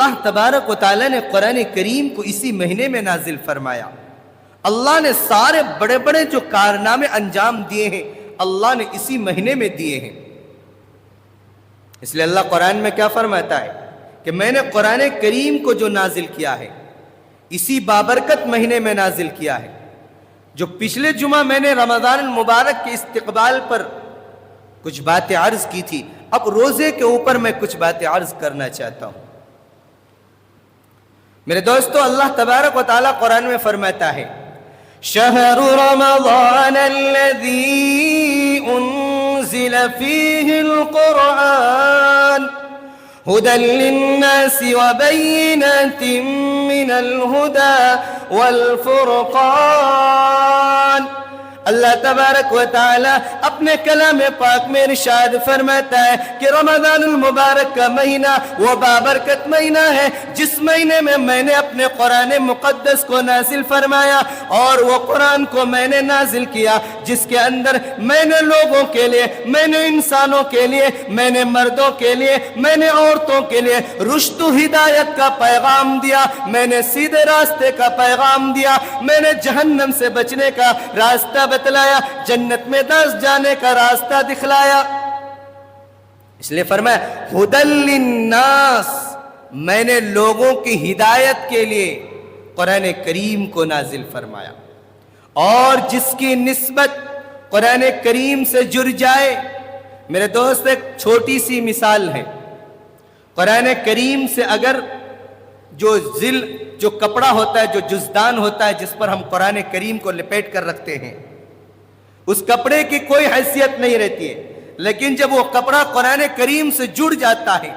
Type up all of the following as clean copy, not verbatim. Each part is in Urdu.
اللہ تبارک و تعالیٰ نے قرآن کریم کو اسی مہینے میں نازل فرمایا. اللہ نے سارے بڑے بڑے جو کارنامے انجام دیے ہیں اللہ نے اسی مہینے میں دیے ہیں. اس لیے اللہ قرآن میں کیا فرماتا ہے کہ میں نے قرآن کریم کو جو نازل کیا ہے اسی بابرکت مہینے میں نازل کیا ہے. جو پچھلے جمعہ میں نے رمضان المبارک کے استقبال پر کچھ باتیں عرض کی تھی، اب روزے کے اوپر میں کچھ باتیں عرض کرنا چاہتا ہوں. میرے دوستو، اللہ تبارک و تعالیٰ قرآن میں فرماتا ہے شہر رمضان الذی انزل فیہ القرآن هدى للناس وبينات من الهدى والفرقان. اللہ تبارک و تعالی اپنے کلام پاک میں ارشاد فرماتا ہے کہ رمضان المبارک کا مہینہ وہ بابرکت مہینہ ہے جس مہینے میں میں نے اپنے قرآن مقدس کو نازل فرمایا، اور وہ قرآن کو میں نے نازل کیا جس کے اندر میں نے لوگوں کے لیے، میں نے انسانوں کے لیے، میں نے مردوں کے لیے، میں نے عورتوں کے لیے رشد و ہدایت کا پیغام دیا، میں نے سیدھے راستے کا پیغام دیا، میں نے جہنم سے بچنے کا راستہ بتلایا، جنت میں دس جانے کا راستہ دکھلایا. اس لیے فرمایا ہدی للناس، میں نے لوگوں کی ہدایت کے لیے قرآن کریم کو نازل فرمایا. اور جس کی نسبت قرآن کریم سے جڑ جائے، میرے دوست ایک چھوٹی سی مثال ہے. قرآن کریم سے اگر جو کپڑا ہوتا ہے، جو جزدان ہوتا ہے جس پر ہم قرآن کریم کو لپیٹ کر رکھتے ہیں، اس کپڑے کی کوئی حیثیت نہیں رہتی ہے، لیکن جب وہ کپڑا قرآن کریم سے جڑ جاتا ہے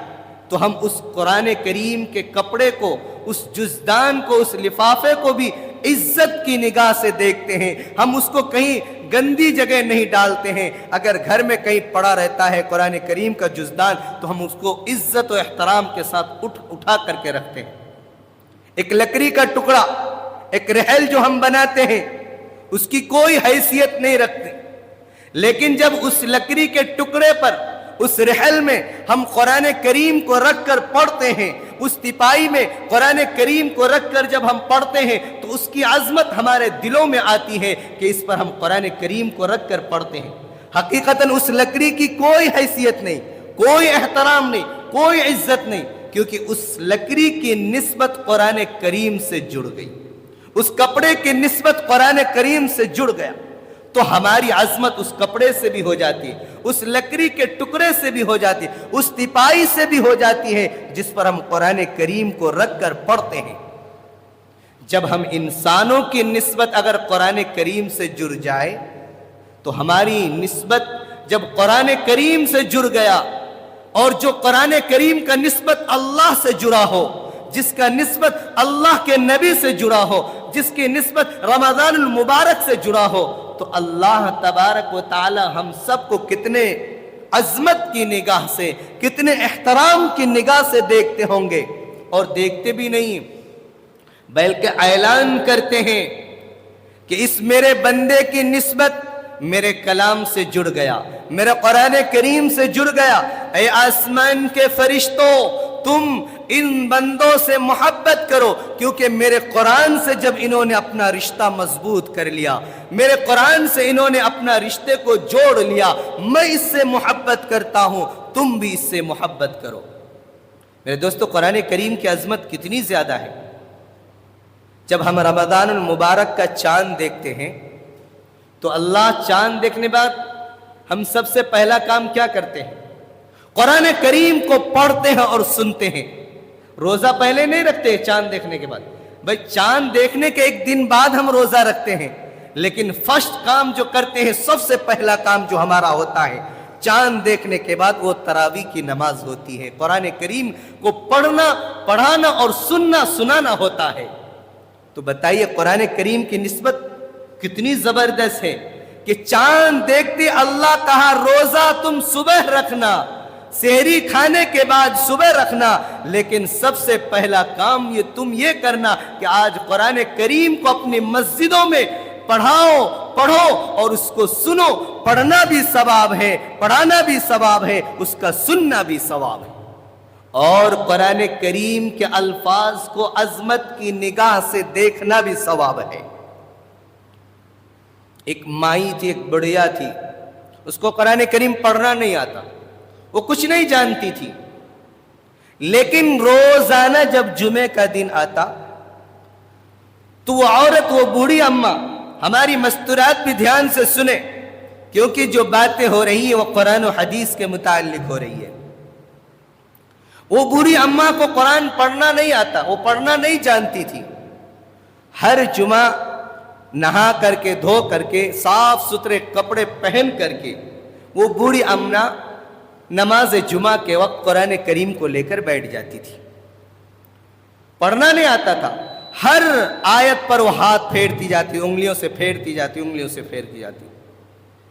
تو ہم اس قرآن کریم کے کپڑے کو، اس جزدان کو، اس لفافے کو بھی عزت کی نگاہ سے دیکھتے ہیں. ہم اس کو کہیں گندی جگہ نہیں ڈالتے ہیں. اگر گھر میں کہیں پڑا رہتا ہے قرآن کریم کا جزدان تو ہم اس کو عزت و احترام کے ساتھ اٹھا کر کے رکھتے ہیں. ایک لکڑی کا ٹکڑا، ایک رحل جو ہم بناتے ہیں، اس کی کوئی حیثیت نہیں رکھتے، لیکن جب اس لکڑی کے ٹکڑے پر، اس رحل میں ہم قرآن کریم کو رکھ کر پڑھتے ہیں، اس تپائی میں قرآن کریم کو رکھ کر جب ہم پڑھتے ہیں تو اس کی عظمت ہمارے دلوں میں آتی ہے کہ اس پر ہم قرآن کریم کو رکھ کر پڑھتے ہیں. حقیقتاً اس لکڑی کی کوئی حیثیت نہیں، کوئی احترام نہیں، کوئی عزت نہیں، کیونکہ اس لکڑی کی نسبت قرآن کریم سے جڑ گئی، اس کپڑے کی نسبت قرآن کریم سے جڑ گیا تو ہماری عظمت اس کپڑے سے بھی ہو جاتی ہے، اس لکڑی کے ٹکڑے سے بھی ہو جاتی ہے، اس تپائی سے بھی ہو جاتی ہے جس پر ہم قرآن کریم کو رکھ کر پڑھتے ہیں. جب ہم انسانوں کی نسبت اگر قرآن کریم سے جڑ جائے تو ہماری نسبت جب قرآن کریم سے جڑ گیا، اور جو قرآن کریم کا نسبت اللہ سے جڑا ہو، جس کا نسبت اللہ کے نبی سے جڑا ہو، جس کی نسبت رمضان المبارک سے جڑا ہو، تو اللہ تبارک و تعالی ہم سب کو کتنے عظمت کی نگاہ سے، کتنے احترام کی نگاہ سے دیکھتے ہوں گے. اور دیکھتے بھی نہیں بلکہ اعلان کرتے ہیں کہ اس میرے بندے کی نسبت میرے کلام سے جڑ گیا، میرے قرآن کریم سے جڑ گیا. اے آسمان کے فرشتوں، تم ان بندوں سے محبت کرو، کیونکہ میرے قرآن سے جب انہوں نے اپنا رشتہ مضبوط کر لیا، میرے قرآن سے انہوں نے اپنا رشتے کو جوڑ لیا، میں اس سے محبت کرتا ہوں، تم بھی اس سے محبت کرو. میرے دوستو، قرآن کریم کی عظمت کتنی زیادہ ہے. جب ہم رمضان المبارک کا چاند دیکھتے ہیں تو اللہ چاند دیکھنے بعد ہم سب سے پہلا کام کیا کرتے ہیں؟ قرآن کریم کو پڑھتے ہیں اور سنتے ہیں. روزہ پہلے نہیں رکھتے چاند دیکھنے کے بعد، بھائی چاند دیکھنے کے ایک دن بعد ہم روزہ رکھتے ہیں، لیکن فرسٹ کام جو کرتے ہیں، سب سے پہلا کام جو ہمارا ہوتا ہے چاند دیکھنے کے بعد، وہ تراویح کی نماز ہوتی ہے. قرآن کریم کو پڑھنا، پڑھانا اور سننا، سنانا ہوتا ہے. تو بتائیے قرآن کریم کی نسبت کتنی زبردست ہے کہ چاند دیکھتے اللہ کہا روزہ تم صبح رکھنا، سحری کھانے کے بعد صبح رکھنا، لیکن سب سے پہلا کام تم یہ کرنا کہ آج قرآن کریم کو اپنی مسجدوں میں پڑھو اور اس کو سنو. پڑھنا بھی ثواب ہے، پڑھانا بھی ثواب ہے، اس کا سننا بھی ثواب ہے. اور قرآن کریم کے الفاظ کو عظمت کی نگاہ سے دیکھنا بھی ثواب ہے۔ ایک مائی تھی، ایک بڑھیا تھی، اس کو قرآن کریم پڑھنا نہیں آتا، وہ کچھ نہیں جانتی تھی، لیکن روزانہ جب جمعے کا دن آتا تو وہ عورت، وہ بوڑھی اماں، ہماری مستورات بھی دھیان سے سنیں، کیونکہ جو باتیں ہو رہی ہیں وہ قرآن و حدیث کے متعلق ہو رہی ہے۔ وہ بوڑھی اماں کو قرآن پڑھنا نہیں آتا، وہ پڑھنا نہیں جانتی تھی۔ ہر جمعہ نہا کر کے، دھو کر کے، صاف ستھرے کپڑے پہن کر کے وہ بوڑھی اماں نماز جمعہ کے وقت قرآن کریم کو لے کر بیٹھ جاتی تھی۔ پڑھنا نہیں آتا تھا، ہر آیت پر وہ ہاتھ پھیرتی جاتی، انگلیوں سے پھیرتی جاتی، انگلیوں سے پھیرتی جاتی۔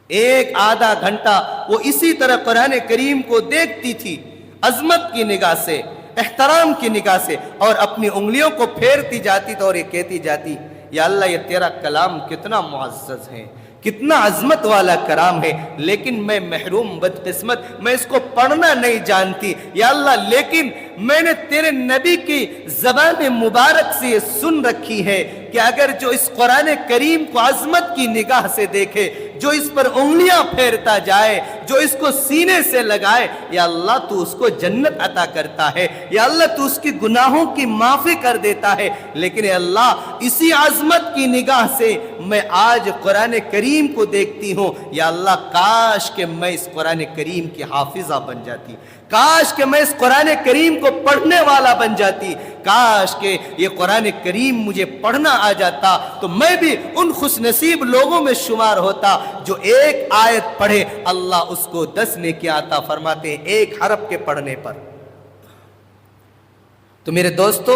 ایک آدھا گھنٹہ وہ اسی طرح قرآن کریم کو دیکھتی تھی، عظمت کی نگاہ سے، احترام کی نگاہ سے، اور اپنی انگلیوں کو پھیرتی جاتی تو اور یہ کہتی جاتی، یا اللہ یہ تیرا کلام کتنا معزز ہے، کتنا عظمت والا کلام ہے، لیکن میں محروم بدقسمت، میں اس کو پڑھنا نہیں جانتی، یا اللہ لیکن میں نے تیرے نبی کی زبان مبارک سے یہ سن رکھی ہے کہ اگر جو اس قرآن کریم کو عظمت کی نگاہ سے دیکھے، جو اس پر انگلیاں پھیرتا جائے، جو اس کو سینے سے لگائے، یا اللہ تو اس کو جنت عطا کرتا ہے، یا اللہ تو اس کی گناہوں کی معافی کر دیتا ہے۔ لیکن اے اللہ اسی عظمت کی نگاہ سے میں آج قرآن کریم کو دیکھتی ہوں، یا اللہ کاش کہ میں اس قرآن کریم کی حافظہ بن جاتی، کاش کہ میں اس قرآن کریم کو پڑھنے والا بن جاتی، کاش کہ یہ قرآن کریم مجھے پڑھنا آ جاتا تو میں بھی ان خوش نصیب لوگوں میں شمار ہوتا جو ایک آیت پڑھے اللہ اس کو 10 نیکیاں عطا فرماتے ہیں ایک حرف کے پڑھنے پر۔ تو میرے دوستو،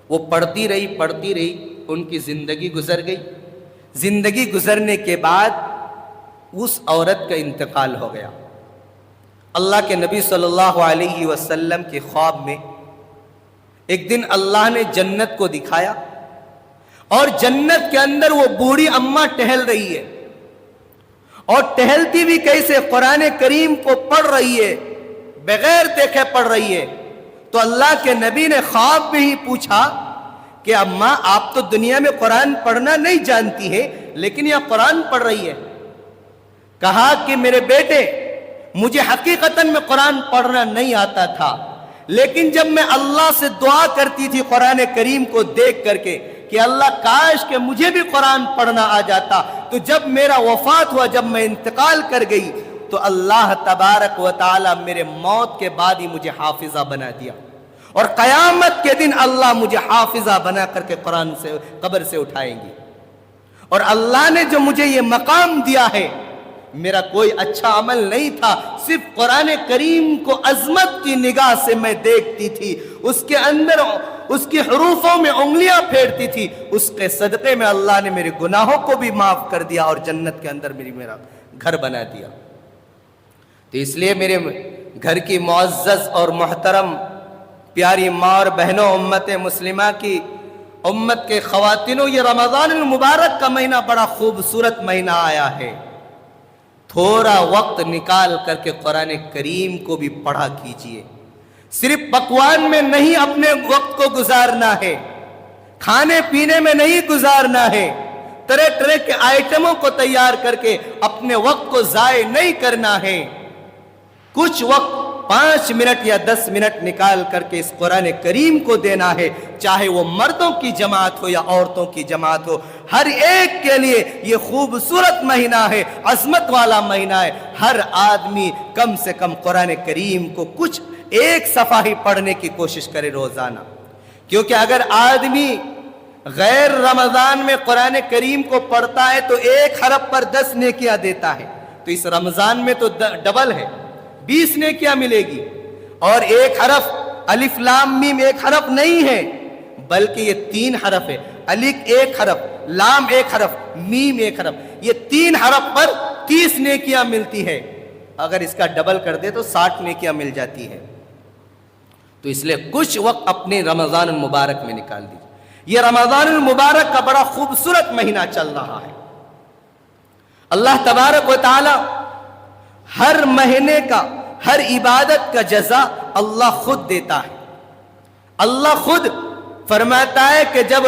وہ پڑھتی رہی، ان کی زندگی گزر گئی۔ زندگی گزرنے کے بعد اس عورت کا انتقال ہو گیا۔ اللہ کے نبی صلی اللہ علیہ وسلم کے خواب میں ایک دن اللہ نے جنت کو دکھایا، اور جنت کے اندر وہ بوڑھی اماں ٹہل رہی ہے، اور ٹہلتی بھی کیسے، قرآن کریم کو پڑھ رہی ہے، بغیر دیکھے پڑھ رہی ہے۔ تو اللہ کے نبی نے خواب میں ہی پوچھا کہ اماں آپ تو دنیا میں قرآن پڑھنا نہیں جانتی ہے، لیکن یہ قرآن پڑھ رہی ہے۔ کہا کہ میرے بیٹے، مجھے حقیقتاً میں قرآن پڑھنا نہیں آتا تھا، لیکن جب میں اللہ سے دعا کرتی تھی قرآن کریم کو دیکھ کر کے کہ اللہ کاش کہ مجھے بھی قرآن پڑھنا آ جاتا، تو جب میرا وفات ہوا، جب میں انتقال کر گئی، تو اللہ تبارک و تعالی میرے موت کے بعد ہی مجھے حافظہ بنا دیا، اور قیامت کے دن اللہ مجھے حافظہ بنا کر کے قرآن سے قبر سے اٹھائیں گے۔ اور اللہ نے جو مجھے یہ مقام دیا ہے، میرا کوئی اچھا عمل نہیں تھا، صرف قرآن کریم کو عظمت کی نگاہ سے میں دیکھتی تھی، اس کے اندر اس کی حروفوں میں انگلیاں پھیرتی تھی، اس کے صدقے میں اللہ نے میرے گناہوں کو بھی معاف کر دیا اور جنت کے اندر میرا گھر بنا دیا۔ تو اس لیے میرے گھر کی معزز اور محترم پیاری ماں اور بہنوں، امت مسلمہ کی، امت کے خواتینوں، یہ رمضان المبارک کا مہینہ بڑا خوبصورت مہینہ آیا ہے۔ تھوڑا وقت نکال کر کے قرآن کریم کو بھی پڑھا کیجئے۔ صرف پکوان میں نہیں اپنے وقت کو گزارنا ہے، کھانے پینے میں نہیں گزارنا ہے، طرح طرح کے آئٹموں کو تیار کر کے اپنے وقت کو ضائع نہیں کرنا ہے۔ کچھ وقت 5 منٹ یا 10 منٹ نکال کر کے اس قرآن کریم کو دینا ہے، چاہے وہ مردوں کی جماعت ہو یا عورتوں کی جماعت ہو، ہر ایک کے لیے یہ خوبصورت مہینہ ہے، عظمت والا مہینہ ہے۔ ہر آدمی کم سے کم قرآن کریم کو کچھ ایک صفحہ ہی پڑھنے کی کوشش کرے روزانہ، کیونکہ اگر آدمی غیر رمضان میں قرآن کریم کو پڑھتا ہے تو ایک حرف پر 10 نیکیاں دیتا ہے، تو اس رمضان میں تو ڈبل ہے، 20 نیکیاں ملے گی۔ اور ایک حرف الف لام میم ایک حرف نہیں ہے، بلکہ یہ 3 حرف ہے، الف ایک حرف، لام ایک حرف، میم ایک حرف، یہ 3 حرف پر 30 نیکیاں ملتی ہے۔ اگر اس کا ڈبل کر دے تو 60 نیکیاں مل جاتی ہے۔ تو اس لیے کچھ وقت اپنے رمضان المبارک میں نکال دیجیے۔ یہ رمضان المبارک کا بڑا خوبصورت مہینہ چل رہا ہے۔ اللہ تبارک و تعالی ہر مہینے کا، ہر عبادت کا جزا اللہ خود دیتا ہے. اللہ خود فرماتا ہے کہ جب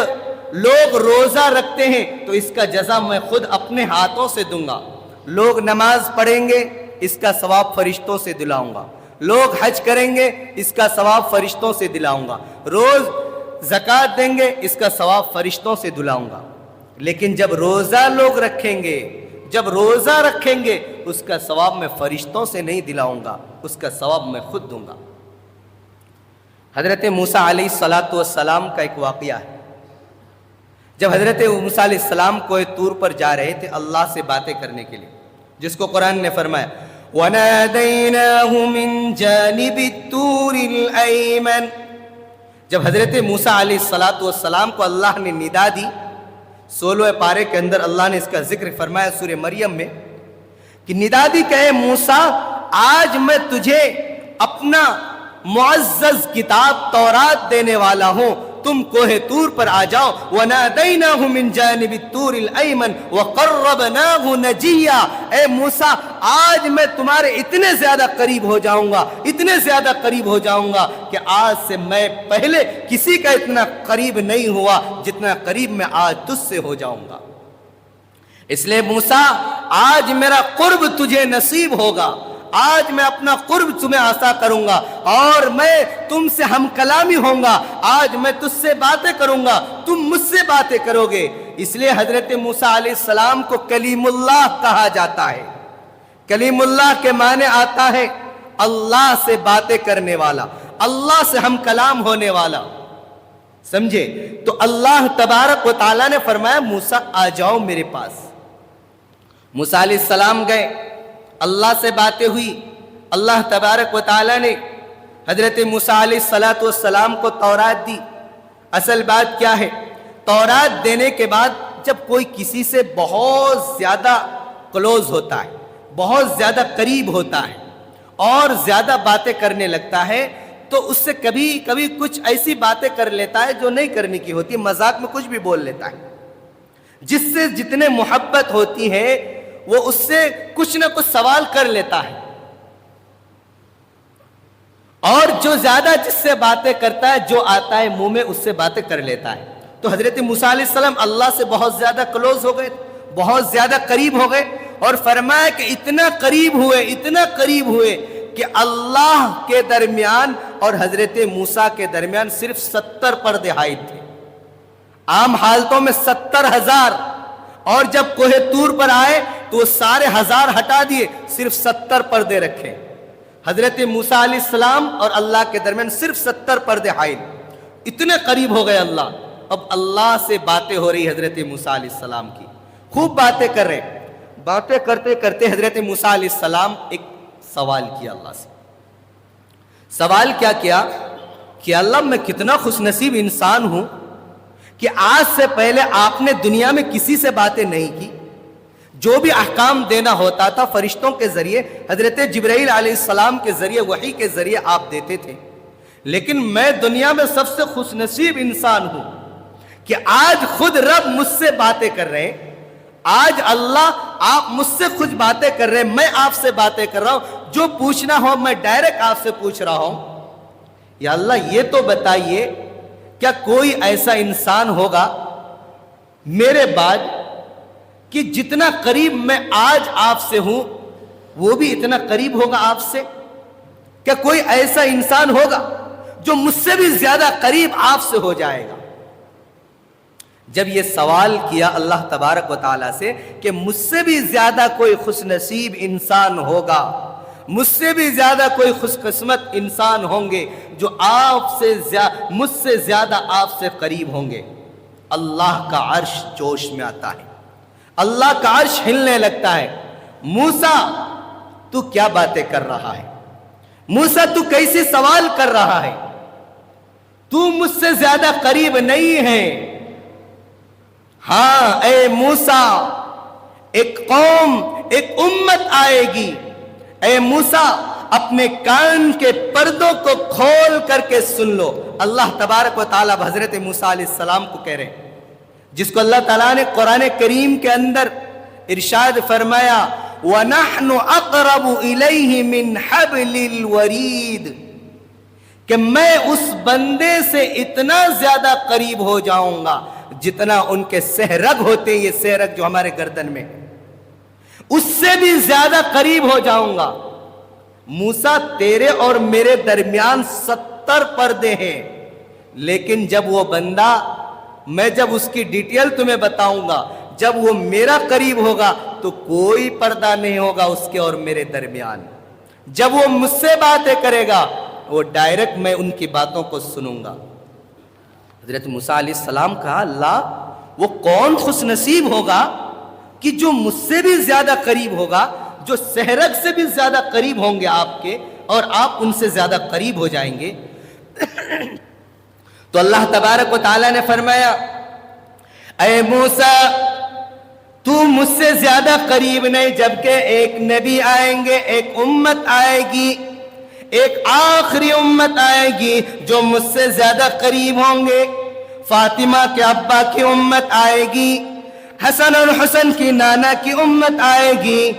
لوگ روزہ رکھتے ہیں تو اس کا جزا میں خود اپنے ہاتھوں سے دوں گا. لوگ نماز پڑھیں گے اس کا ثواب فرشتوں سے دلاؤں گا. لوگ حج کریں گے اس کا ثواب فرشتوں سے دلاؤں گا. روز زکوٰۃ دیں گے اس کا ثواب فرشتوں سے دلاؤں گا. لیکن جب روزہ لوگ رکھیں گے، جب روزہ رکھیں گے، اس کا ثواب میں فرشتوں سے نہیں دلاؤں گا، اس کا ثواب میں خود دوں گا. حضرت موسیٰ علیہ السلام کا ایک واقعہ ہے. جب حضرت موسیٰ علیہ السلام کوہ طور پر جا رہے تھے اللہ سے باتیں کرنے کے لیے، جس کو قرآن نے فرمایا وَنَادَيْنَاهُ مِن جَانِبِ الطُّورِ الْأَيْمَنِ. جب حضرت موسیٰ علیہ السلام کو اللہ نے ندا دی، 16 پارے کے اندر اللہ نے اس کا ذکر فرمایا سورہ مریم میں کہ ندا دی کہ اے موسیٰ آج میں تجھے اپنا معزز کتاب تورات دینے والا ہوں، تم کوہ طور پر آ جاؤ. وَنَادَيْنَاهُ مِن جَانِبِ الطُّورِ الْأَيْمَنِ وَقَرَّبْنَاهُ نَجِيًّا. اے موسیٰ آج میں تمہارے اتنے زیادہ قریب ہو جاؤں گا، اتنے زیادہ قریب ہو جاؤں گا کہ آج سے میں پہلے کسی کا اتنا قریب نہیں ہوا جتنا قریب میں آج تجھ سے ہو جاؤں گا. اس لیے موسیٰ آج میرا قرب تجھے نصیب ہوگا، آج میں اپنا قرب تمہیں عطا کروں گا اور میں تم سے ہم کلامی ہوں گا. آج میں تجھ سے باتیں کروں گا، تم مجھ سے باتیں کرو گے. اس لیے حضرت موسیٰ علیہ السلام کو کلیم اللہ کہا جاتا ہے. کلیم اللہ کے معنی آتا ہے اللہ سے باتیں کرنے والا، اللہ سے ہم کلام ہونے والا. سمجھے؟ تو اللہ تبارک و تعالیٰ نے فرمایا موسیٰ آ جاؤ میرے پاس. موسیٰ علیہ السلام گئے، اللہ سے باتیں ہوئی. اللہ تبارک و تعالیٰ نے حضرت موسیٰ علیہ السلام کو تورات دی. اصل بات کیا ہے؟ تورات دینے کے بعد جب کوئی کسی سے بہت زیادہ کلوز ہوتا ہے، بہت زیادہ قریب ہوتا ہے اور زیادہ باتیں کرنے لگتا ہے تو اس سے کبھی کبھی کچھ ایسی باتیں کر لیتا ہے جو نہیں کرنے کی ہوتی، مذاق میں کچھ بھی بول لیتا ہے. جس سے جتنے محبت ہوتی ہے وہ اس سے کچھ نہ کچھ سوال کر لیتا ہے، اور جو زیادہ جس سے باتیں کرتا ہے جو آتا ہے منہ میں اس سے باتیں کر لیتا ہے. تو حضرت موسیٰ علیہ السلام اللہ سے بہت زیادہ کلوز ہو گئے، بہت زیادہ قریب ہو گئے، اور فرمایا کہ اتنا قریب ہوئے کہ اللہ کے درمیان اور حضرت موسیٰ کے درمیان صرف 70 پردے حائل تھے. عام حالتوں میں 70,000، اور جب کوہ طور پر آئے تو وہ سارے 1000 ہٹا دیے، صرف 70 پردے رکھے. حضرت موسیٰ علیہ السلام اور اللہ کے درمیان صرف 70 پردے حائل. اتنے قریب ہو گئے اللہ. اب اللہ سے باتیں ہو رہی حضرت موسیٰ علیہ السلام کی، خوب باتیں کر رہے. باتیں کرتے کرتے حضرت موسیٰ علیہ السلام ایک سوال کیا اللہ سے. سوال کیا کیا کہ اللہ میں کتنا خوش نصیب انسان ہوں کہ آج سے پہلے آپ نے دنیا میں کسی سے باتیں نہیں کی. جو بھی احکام دینا ہوتا تھا فرشتوں کے ذریعے، حضرت جبرائیل علیہ السلام کے ذریعے، وحی کے ذریعے آپ دیتے تھے. لیکن میں دنیا میں سب سے خوش نصیب انسان ہوں کہ آج خود رب مجھ سے باتیں کر رہے ہیں. آج اللہ آپ مجھ سے کچھ باتیں کر رہے ہیں، میں آپ سے باتیں کر رہا ہوں. جو پوچھنا ہو میں ڈائریکٹ آپ سے پوچھ رہا ہوں. یا اللہ یہ تو بتائیے کیا کوئی ایسا انسان ہوگا میرے بعد کہ جتنا قریب میں آج آپ سے ہوں وہ بھی اتنا قریب ہوگا آپ سے؟ کیا کوئی ایسا انسان ہوگا جو مجھ سے بھی زیادہ قریب آپ سے ہو جائے گا؟ جب یہ سوال کیا اللہ تبارک و تعالیٰ سے کہ مجھ سے بھی زیادہ کوئی خوش نصیب انسان ہوگا، مجھ سے بھی زیادہ کوئی خوش قسمت انسان ہوں گے جو مجھ سے زیادہ آپ سے قریب ہوں گے، اللہ کا عرش جوش میں آتا ہے، اللہ کا عرش ہلنے لگتا ہے. موسیٰ تو کیا باتیں کر رہا ہے؟ موسیٰ تو کیسے سوال کر رہا ہے؟ تو مجھ سے زیادہ قریب نہیں ہے. ہاں اے موسیٰ، ایک قوم، ایک امت آئے گی. اے موسیٰ اپنے کان کے پردوں کو کھول کر کے سن لو. اللہ تبارک و تعالیٰ حضرت موسیٰ علیہ السلام کو کہہ رہے ہیں، جس کو اللہ تعالیٰ نے قرآن کریم کے اندر ارشاد فرمایا وَنَحْنُ أَقْرَبُ إِلَيْهِ مِنْ حَبْلِ الْوَرِيدِ. کہ میں اس بندے سے اتنا زیادہ قریب ہو جاؤں گا جتنا ان کے سہرگ ہوتے ہیں، یہ سہرگ جو ہمارے گردن میں، اس سے بھی زیادہ قریب ہو جاؤں گا۔ موسیٰ تیرے اور میرے درمیان 70 پردے ہیں، لیکن جب وہ بندہ، میں جب اس کی ڈیٹیل تمہیں بتاؤں گا، جب وہ میرا قریب ہوگا تو کوئی پردہ نہیں ہوگا اس کے اور میرے درمیان۔ جب وہ مجھ سے باتیں کرے گا وہ ڈائریکٹ میں ان کی باتوں کو سنوں گا۔ حضرت موسیٰ علیہ السلام کہا اللہ وہ کون خوش نصیب ہوگا کہ جو مجھ سے بھی زیادہ قریب ہوگا، جو سہرگ سے بھی زیادہ قریب ہوں گے آپ کے، اور آپ ان سے زیادہ قریب ہو جائیں گے۔ تو اللہ تبارک و تعالیٰ نے فرمایا اے موسیٰ تو مجھ سے زیادہ قریب نہیں، جبکہ ایک نبی آئیں گے، ایک امت آئے گی، ایک آخری امت آئے گی جو مجھ سے زیادہ قریب ہوں گے۔ فاطمہ کے ابا کی امت آئے گی، حسن اور حسن کی نانا کی امت آئے گی،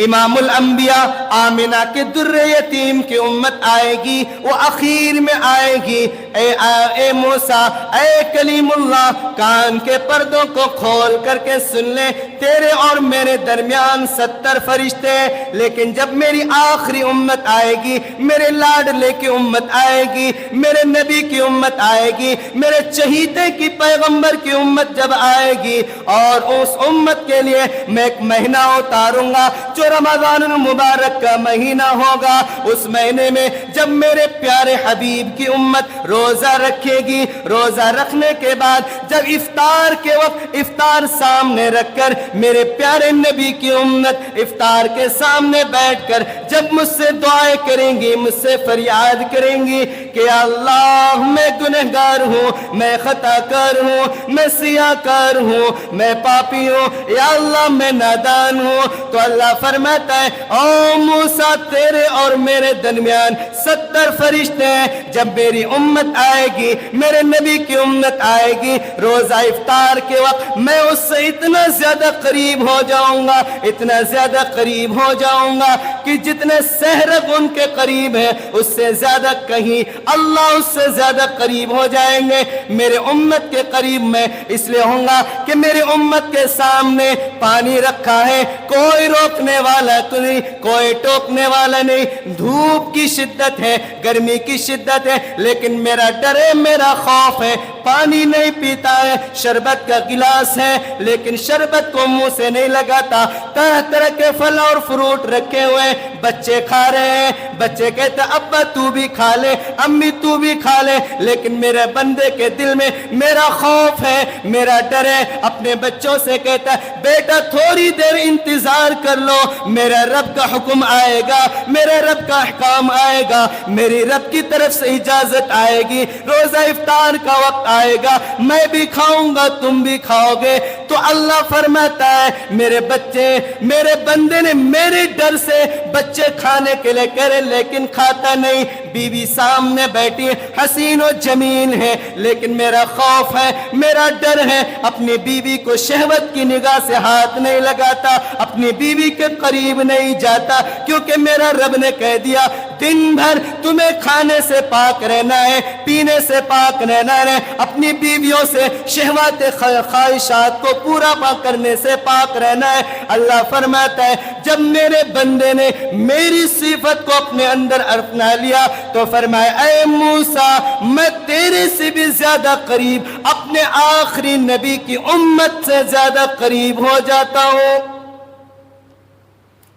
امام الانبیاء آمنہ کے در یتیم کی امت آئے گی، وہ اخیر میں آئے گی۔ اے موسیٰ، اے کلیم اللہ، کان کے پردوں کو کھول کر کے سن لے، تیرے اور میرے درمیان 70 فرشتے، لیکن جب میری آخری امت آئے گی، میرے لاڈلے کی امت آئے گی، میرے نبی کی امت آئے گی، میرے چہیتے کی پیغمبر کی امت جب آئے گی، اور اس امت کے لیے میں ایک مہینہ اتاروں گا جو رمضان المبارک کا مہینہ ہوگا۔ اس مہینے میں جب میرے پیارے حبیب کی امت روزہ رکھے گی، روزہ رکھنے کے بعد جب افطار کے وقت افطار سامنے رکھ کر میرے پیارے نبی کی امت افطار کے سامنے بیٹھ کر جب مجھ سے دعائیں کریں گی، مجھ سے فریاد کریں گی کہ اللہ میں گنہگار ہوں، میں خطا کار ہوں، میں سیاہ کار ہوں، میں پاپی ہوں، یا اللہ میں نادان ہوں، تو اللہ فرماتا ہے او موسیٰ تیرے اور میرے درمیان 70 فرشتے ہیں۔ جب میری امت آئے گی، میرے نبی کی امت آئے گی، روزہ افطار کے وقت میں اس سے اتنا زیادہ قریب ہو جاؤں گا، اتنا زیادہ قریب ہو جاؤں گا کہ جتنے سہرگ ان کے قریب ہیں اس سے زیادہ کہیں اللہ اس سے زیادہ قریب ہو جائیں گے۔ میرے امت کے قریب میں اس لیے ہوں گا کہ میری امت کے سامنے پانی رکھا ہے، کوئی روکنے والا تو نہیں، کوئی ٹوکنے والا نہیں، دھوپ کی شدت ہے، گرمی کی شدت ہے، لیکن میرا ڈر ہے، میرا خوف ہے، پانی نہیں پیتا ہے، شربت کا گلاس ہے لیکن شربت کو منہ سے نہیں لگاتا، طرح طرح کے پھل اور فروٹ رکھے ہوئے، بچے کھا رہے ہیں، بچے کہتے ابا تو بھی کھا لے، امی تو بھی کھا لے، لیکن میرے بندے کے دل میں میرا خوف ہے، میرا ڈر ہے، اپنے بچوں سے کہتا ہے بیٹا تھوڑی دیر انتظار کر لو، میرا رب کا حکم آئے گا، میرے رب کا احکام آئے گا، میری رب کی طرف سے اجازت آئے گی، روزہ افطار کا وقت آئے گا، میں بھی کھاؤں گا تم بھی کھاؤ گے۔ تو اللہ فرماتا ہے میرے بچے، میرے بندے نے میرے ڈر سے بچے کھانے کے لیے کرے لیکن کھاتا نہیں، بیوی سامنے بیٹھی حسین و جمیل ہے لیکن میرا خوف ہے، میرا ڈر ہے، اپنی بیوی کو شہوت کی نگاہ سے ہاتھ نہیں لگاتا، اپنی بیوی کے قریب نہیں جاتا، کیونکہ میرا رب نے کہہ دیا دن بھر تمہیں کھانے سے پاک رہنا ہے، پینے سے پاک رہنا ہے، اپنی بیویوں سے شہوات خواہشات کو پورا کرنے سے پاک رہنا ہے۔ اللہ فرماتا ہے جب میرے بندے نے میری صفت کو اپنے اندر اپنا لیا تو فرمایا اے موسیٰ میں تیرے سے بھی زیادہ قریب، اپنے آخری نبی کی امت سے زیادہ قریب ہو جاتا ہوں۔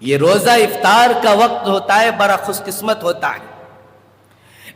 یہ روزہ افطار کا وقت ہوتا ہے، بڑا خوش قسمت ہوتا ہے،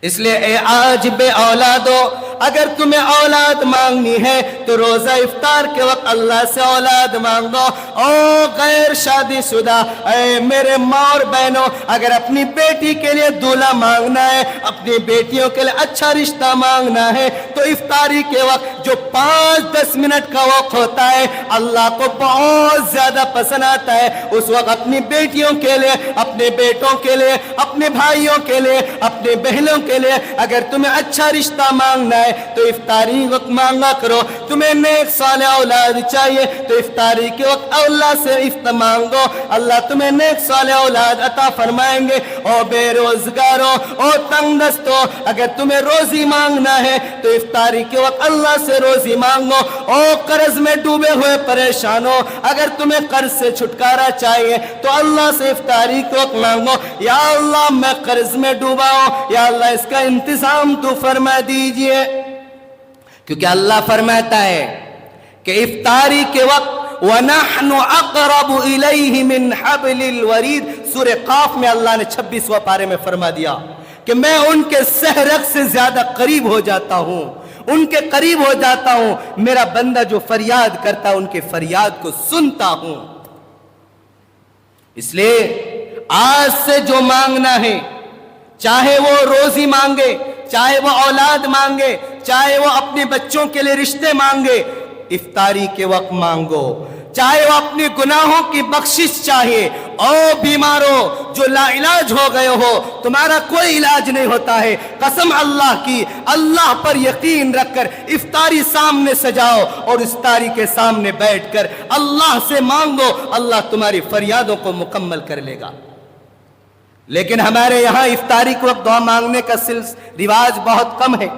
اس لیے اے آج بے اولادو اگر تمہیں اولاد مانگنی ہے تو روزہ افطار کے وقت اللہ سے اولاد مانگو۔ او غیر شادی شدہ اے میرے ماں اور بہنوں، اگر اپنی بیٹی کے لیے دولہا مانگنا ہے، اپنی بیٹیوں کے لیے اچھا رشتہ مانگنا ہے تو افطاری کے وقت جو 5-10 منٹ کا وقت ہوتا ہے اللہ کو بہت زیادہ پسند آتا ہے، اس وقت اپنی بیٹیوں کے لیے، اپنے بیٹوں کے لیے، اپنے بھائیوں کے لیے، اپنے بہنوں کے لیے اگر تمہیں اچھا رشتہ مانگنا ہے ہے تو افطاری وقت مانگا کرو. تمہیں نیک صالح اولاد چاہیے تو افطاری کے وقت اللہ سے مانگو, اللہ تمہیں نیک صالح اولاد عطا فرمائیں گے. او بے روزگاروں, او تنگ دستوں, اگر تمہیں روزی مانگنا ہے تو افطاری کے وقت اللہ سے روزی مانگو. او قرض میں ڈوبے ہوئے پریشانوں, اگر تمہیں قرض سے چھٹکارا چاہیے تو اللہ سے افطاری کے وقت مانگو, یا اللہ میں قرض میں ڈوبا ہوں, یا اللہ اس کا انتظام تو فرما دیجئے. کیونکہ اللہ فرماتا ہے کہ افطاری کے وقت وَنَحْنُ أَقْرَبُ إِلَيْهِ مِنْ حَبْلِ الْوَرِيدِ, سورہ قاف میں اللہ نے 26واں پارے میں فرما دیا کہ میں ان کے سحرگ سے زیادہ قریب ہو جاتا ہوں, ان کے قریب ہو جاتا ہوں. میرا بندہ جو فریاد کرتا ان کے فریاد کو سنتا ہوں. اس لیے آج سے جو مانگنا ہے, چاہے وہ روزی مانگے, چاہے وہ اولاد مانگے, چاہے وہ اپنے بچوں کے لیے رشتے مانگے, افطاری کے وقت مانگو. چاہے وہ اپنے گناہوں کی بخشش چاہیے. او بیماروں جو لا علاج ہو گئے ہو, تمہارا کوئی علاج نہیں ہوتا ہے, قسم اللہ کی, اللہ پر یقین رکھ کر افطاری سامنے سجاؤ اور افطاری کے سامنے بیٹھ کر اللہ سے مانگو, اللہ تمہاری فریادوں کو مکمل کر لے گا. لیکن ہمارے یہاں افطاری کے وقت دعا مانگنے کا رواج بہت کم ہے,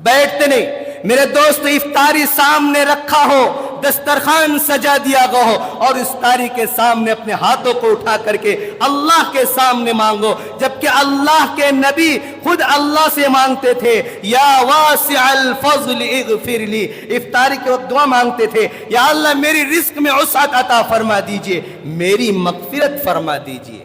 بیٹھتے نہیں. میرے دوست, افطاری سامنے رکھا ہو, دسترخوان سجا دیا گیا ہو, اور افطاری کے سامنے اپنے ہاتھوں کو اٹھا کر کے اللہ کے سامنے مانگو. جبکہ اللہ کے نبی خود اللہ سے مانگتے تھے, یا واسع الفضل اغفر لی, افطاری کے وقت دعا مانگتے تھے, یا اللہ میری رزق میں وسعت عطا فرما دیجئے, میری مغفرت فرما دیجئے.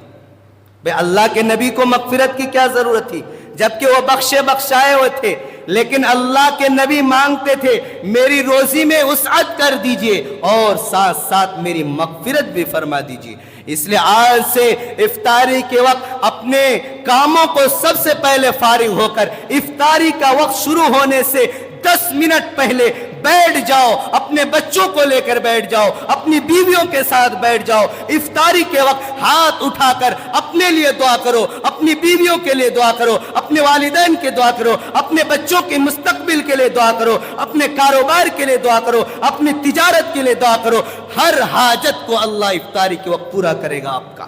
بے اللہ کے نبی کو مغفرت کی کیا ضرورت تھی جبکہ وہ بخشے بخشائے ہوئے تھے, لیکن اللہ کے نبی مانگتے تھے میری روزی میں وسعت کر دیجئے اور ساتھ ساتھ میری مغفرت بھی فرما دیجئے. اس لیے آج سے افطاری کے وقت اپنے کاموں کو سب سے پہلے فارغ ہو کر افطاری کا وقت شروع ہونے سے 10 منٹ پہلے بیٹھ جاؤ, اپنے بچوں کو لے کر بیٹھ جاؤ, اپنی بیویوں کے ساتھ بیٹھ جاؤ. افطاری کے وقت ہاتھ اٹھا کر اپنے لیے دعا کرو, اپنی بیویوں کے لیے دعا کرو, اپنے والدین کے دعا کرو, اپنے بچوں کے مستقبل کے لیے دعا کرو, اپنے کاروبار کے لیے دعا کرو, اپنی تجارت کے لیے دعا کرو. ہر حاجت کو اللہ افطاری کے وقت پورا کرے گا آپ کا.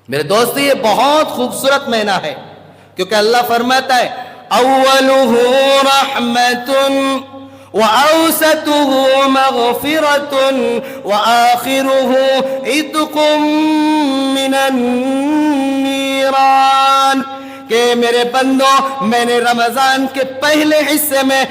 میرے دوستو, یہ بہت خوبصورت مہینہ ہے کیونکہ اللہ فرماتا ہے اولہ رحمت وأوسطه مغفرة وآخره عتق من النيران. کہ میرے بندوں, میں نے رمضان کے پہلے حصے میں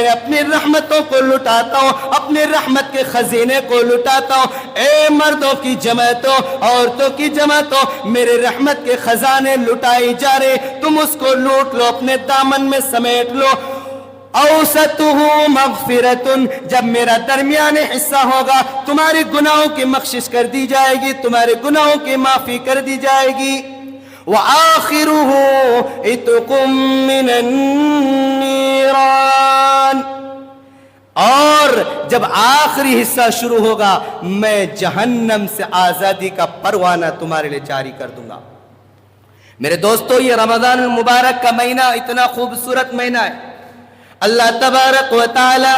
اپنی رحمتوں کو لٹاتا ہوں, اپنے رحمت کے خزینے کو لٹاتا ہوں. اے مردوں کی جماعتوں, عورتوں کی جماعتوں, میرے رحمت کے خزانے لٹائے جا رہے, تم اس کو لوٹ لو, اپنے دامن میں سمیٹ لو. اوسطہ مغفرتن, جب میرا درمیانے حصہ ہوگا تمہارے گناہوں کی بخشش کر دی جائے گی, تمہارے گناہوں کی معافی کر دی جائے گی. وآخرہ عتق من النیران, اور جب آخری حصہ شروع ہوگا میں جہنم سے آزادی کا پروانہ تمہارے لیے جاری کر دوں گا. میرے دوستو, یہ رمضان المبارک کا مہینہ اتنا خوبصورت مہینہ ہے. اللہ تبارک و تعالی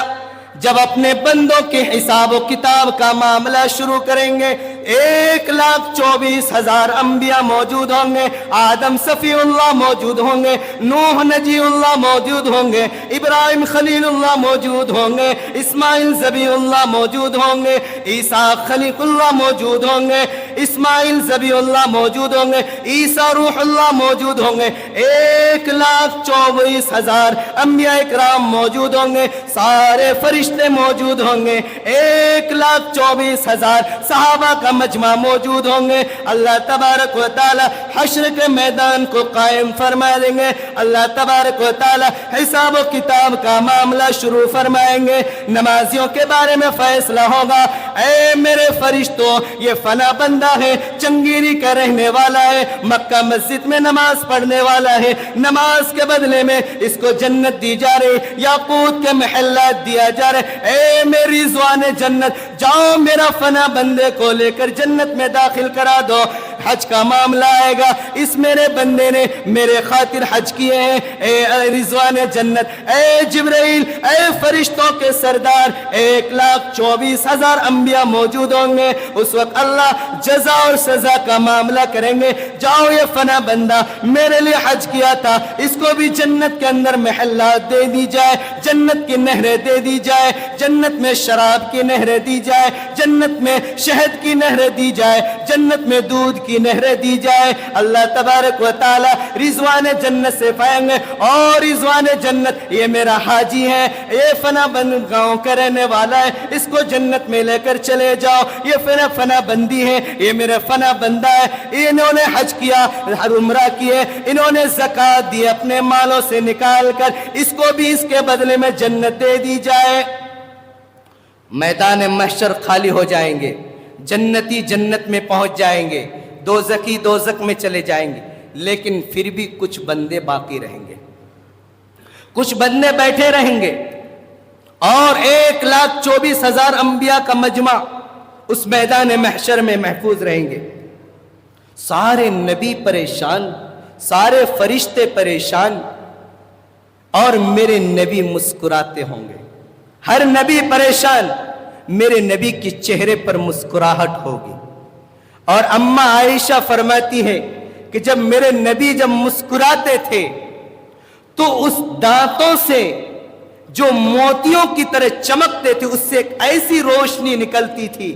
جب اپنے بندوں کے حساب و کتاب کا معاملہ شروع کریں گے 1,24,000 انبیاء موجود ہوں گے, آدم صفی اللہ موجود ہوں گے, نوح نجی اللہ موجود ہوں گے, ابراہیم خلیل اللہ موجود ہوں گے, اسماعیل ذبیح اللہ موجود ہوں گے, عیسیٰ خلیق اللہ موجود ہوں گے, اسماعیل ذبیح اللہ موجود ہوں گے, عیسیٰ روح اللہ موجود ہوں گے. 1,24,000 انبیاء اکرام موجود ہوں گے, سارے فرشتے موجود ہوں گے, 1,24,000 صحابہ کا مجمع موجود ہوں گے. اللہ تبارک و تعالی حشر کے میدان کو قائم فرما دیں گے. اللہ تبارک و تعالی حساب و کتاب کا معاملہ شروع فرمائیں گے. نمازیوں کے بارے میں فیصلہ ہوگا, اے میرے فرشتوں, یہ فلاں بندہ ہے, چنگیری کا رہنے والا ہے, مکہ مسجد میں نماز پڑھنے والا ہے, نماز کے بدلے میں اس کو جنت دی جا رہی, یاقوت کے محلات دیا جا رہے. اے میری رضوان جنت, جاؤ میرا فنا بندے کو لے کر جنت میں داخل کرا دو. حج کا معاملہ آئے گا، اس میرے بندے نے میرے خاطر حج کیے ہیں، اے رضوان جنت، اے جبرائیل، اے فرشتوں کے سردار، 1,24,000 انبیاء موجود ہوں گے۔ اس وقت اللہ جزا اور سزا کا معاملہ کریں گے۔ جاؤ، یہ فنا بندہ میرے لیے حج کیا تھا، اس کو بھی جنت کے اندر محلات دے دی جائے، جنت کی نہریں دے دی جائے، جنت میں شراب کی نہریں دی جائے، جنت میں شہد کی نہریں دی جائے، جنت میں دودھ کی نہریں دی جائے۔ اللہ تبارک و تعالی رضوان جنت سے پائیں گے، اور رضوان جنت یہ میرا حاجی ہے، یہ فنا بند گاؤں کا رہنے والا ہے، اس کو جنت میں لے کر چلے جاؤ، یہ فنا بندی ہے، یہ میرا فنا بندہ ہے، انہوں نے حج کیا، عمرہ کیے، انہوں نے زکوٰۃ دی اپنے مالوں سے نکال کر، اس کو بھی اس کے بدلے میں جنت دے دی جائے۔ میدان محشر خالی ہو جائیں گے، جنتی جنت میں پہنچ جائیں گے، دوزخی دوزخ میں چلے جائیں گے، لیکن پھر بھی کچھ بندے باقی رہیں گے، کچھ بندے بیٹھے رہیں گے، اور 1,24,000 انبیاء کا مجمع اس میدان محشر میں محفوظ رہیں گے۔ سارے نبی پریشان، سارے فرشتے پریشان، اور میرے نبی مسکراتے ہوں گے۔ ہر نبی پریشان، میرے نبی کے چہرے پر مسکراہٹ ہوگی۔ اور اماں عائشہ فرماتی ہے کہ جب میرے نبی جب مسکراتے تھے تو اس دانتوں سے جو موتیوں کی طرح چمکتے تھے، اس سے ایک ایسی روشنی نکلتی تھی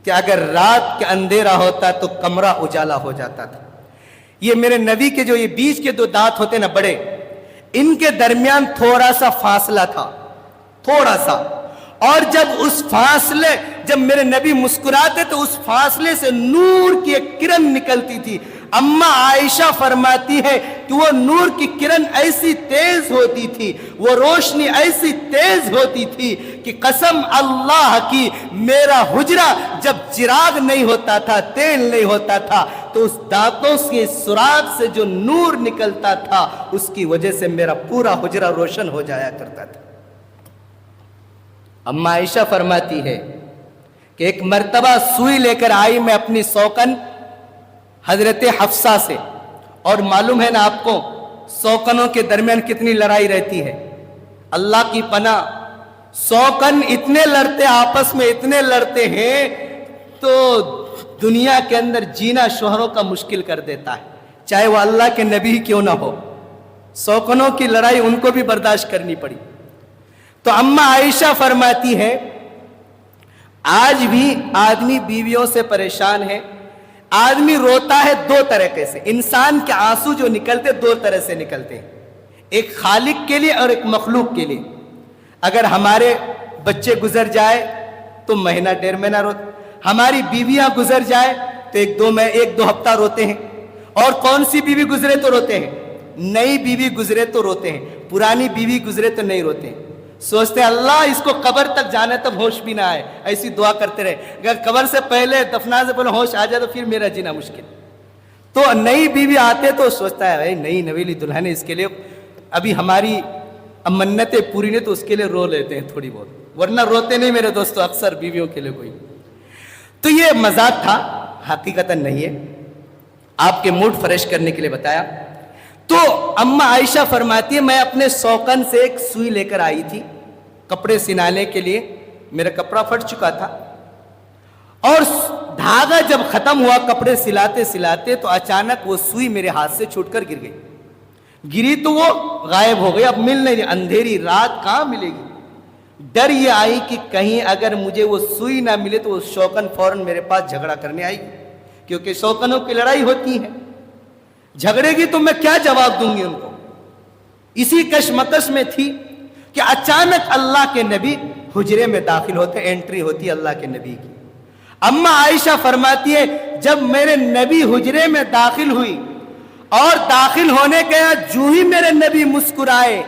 کہ اگر رات کے اندھیرا ہوتا تو کمرہ اجالا ہو جاتا تھا۔ یہ میرے نبی کے جو یہ بیچ کے 2 دانت ہوتے نا بڑے، ان کے درمیان تھوڑا سا فاصلہ تھا، تھوڑا سا، اور جب میرے نبی مسکراتے تو اس فاصلے سے نور کی ایک کرن نکلتی تھی۔ اماں عائشہ فرماتی ہے کہ وہ نور کی کرن ایسی تیز ہوتی تھی، وہ روشنی ایسی تیز ہوتی تھی کہ قسم اللہ کی میرا حجرہ جب چراغ نہیں ہوتا تھا، تیل نہیں ہوتا تھا، تو اس دانتوں کے سراغ سے جو نور نکلتا تھا اس کی وجہ سے میرا پورا حجرہ روشن ہو جایا کرتا تھا۔ اماں عائشہ فرماتی ہے کہ ایک مرتبہ سوئی لے کر آئی میں اپنی سوکن حضرت حفصہ سے، اور معلوم ہے نا آپ کو سوکنوں کے درمیان کتنی لڑائی رہتی ہے، اللہ کی پناہ، سوکن اتنے لڑتے آپس میں، اتنے لڑتے ہیں تو دنیا کے اندر جینا شوہروں کا مشکل کر دیتا ہے، چاہے وہ اللہ کے نبی کیوں نہ ہو۔ سوکنوں کی لڑائی ان کو بھی برداشت کرنی پڑی۔ تو اماں عائشہ فرماتی ہے آج بھی آدمی بیویوں سے پریشان ہے، آدمی روتا ہے 2 طریقے سے، انسان کے آنسو جو نکلتے 2 طرح سے نکلتے ہیں، ایک خالق کے لیے اور ایک مخلوق کے لیے۔ اگر ہمارے بچے گزر جائے تو مہینہ 1.5 مہینہ روتے، ہماری بیویاں گزر جائے تو 1-2 ہفتہ روتے ہیں۔ اور کون سی بیوی گزرے تو روتے ہیں؟ نئی بیوی گزرے تو روتے ہیں، پرانی بیوی گزرے تو نہیں روتے ہیں۔ سوچتے ہیں اللہ اس کو قبر تک جانے تک ہوش بھی نہ آئے، ایسی دعا کرتے رہے، اگر قبر سے پہلے دفنا سے پہلے ہوش آ جائے تو پھر میرا جینا مشکل۔ تو نئی بیوی آتے تو سوچتا ہے نئی نویلی دلہن ہے، اس کے لیے ابھی ہماری منتیں پوری نہیں، تو اس کے لیے رو لیتے ہیں تھوڑی بہت، ورنہ روتے نہیں میرے دوستو اکثر بیویوں کے لیے کوئی۔ تو یہ مذاق تھا، حقیقتاً نہیں ہے، آپ کے موڈ فریش کرنے کے لیے بتایا۔ تو اماں عائشہ فرماتی ہے میں اپنے سوکن سے ایک سوئی لے کر آئی تھی کپڑے سنانے کے لیے، میرا کپڑا پھٹ چکا تھا، اور دھاگا جب ختم ہوا کپڑے سلاتے سلاتے تو اچانک وہ سوئی میرے ہاتھ سے چھوٹ کر گر گئی، گری تو وہ غائب ہو گئی، اب مل نہیں، اندھیری رات کہاں ملے گی۔ ڈر یہ آئی کہ کہیں اگر مجھے وہ سوئی نہ ملے تو وہ شوکن فوراً میرے پاس جھگڑا کرنے آئی، کیونکہ شوکنوں کی لڑائی ہوتی ہے، جھگڑے گی تو میں کیا جواب دوں گی ان کو۔ اسی کشمکش میں تھی کہ اچانک اللہ کے نبی حجرے میں داخل ہوتے، انٹری ہوتی اللہ کے نبی کی۔ اماں عائشہ فرماتی ہے جب میرے نبی حجرے میں داخل ہوئی اور داخل ہونے کے بعد جو ہی میرے نبی مسکرائے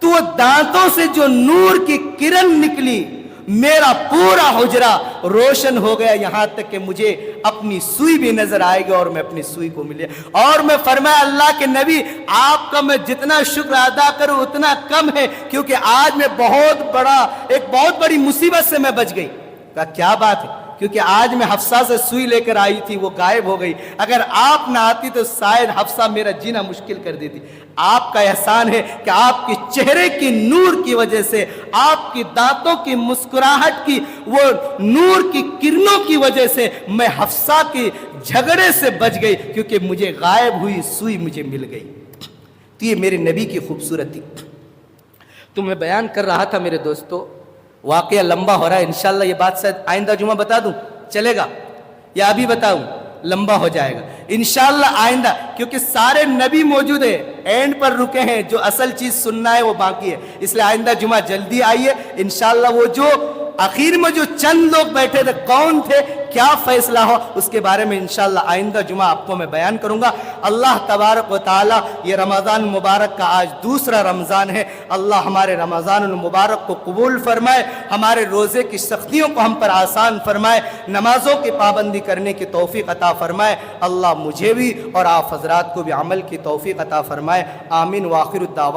تو وہ دانتوں سے جو نور کی کرن نکلی، میرا پورا حجرہ روشن ہو گیا، یہاں تک کہ مجھے اپنی سوئی بھی نظر آئے گی اور میں اپنی سوئی کو ملے۔ اور میں فرمایا اللہ کے نبی آپ کا میں جتنا شکر ادا کروں اتنا کم ہے، کیونکہ آج میں ایک بہت بڑی مصیبت سے میں بچ گئی۔ کہا کیا بات ہے؟ کیونکہ آج میں حفصہ سے سوئی لے کر آئی تھی، وہ غائب ہو گئی۔ اگر آپ نہ آتی تو شاید حفصہ میرا جینا مشکل کر دیتی۔ آپ کا احسان ہے کہ آپ کے چہرے کی نور کی وجہ سے، آپ کی دانتوں کی مسکراہٹ کی وہ نور کی کرنوں کی وجہ سے میں حفصہ کی جھگڑے سے بچ گئی، کیونکہ مجھے غائب ہوئی سوئی مجھے مل گئی۔ تو یہ میرے نبی کی خوبصورتی۔ تو میں بیان کر رہا تھا میرے دوستو، واقعہ لمبا ہو رہا ہے، انشاءاللہ یہ بات شاید آئندہ جمعہ بتا دوں، چلے گا؟ یا ابھی بتاؤں؟ لمبا ہو جائے گا انشاءاللہ آئندہ، کیونکہ سارے نبی موجود ہیں، اینڈ پر رکے ہیں، جو اصل چیز سننا ہے وہ باقی ہے، اس لیے آئندہ جمعہ جلدی آئیے انشاءاللہ۔ وہ جو آخر میں جو چند لوگ بیٹھے تھے کون تھے، کیا فیصلہ ہو، اس کے بارے میں انشاءاللہ آئندہ جمعہ آپ کو میں بیان کروں گا۔ اللہ تبارک و تعالی یہ رمضان مبارک کا آج دوسرا رمضان ہے، اللہ ہمارے رمضان المبارک کو قبول فرمائے، ہمارے روزے کی سختیوں کو ہم پر آسان فرمائے، نمازوں کی پابندی کرنے کی توفیق عطا فرمائے، اللہ مجھے بھی اور آپ حضرات کو بھی عمل کی توفیق عطا فرمائے، آمین۔ وآخر الدعوات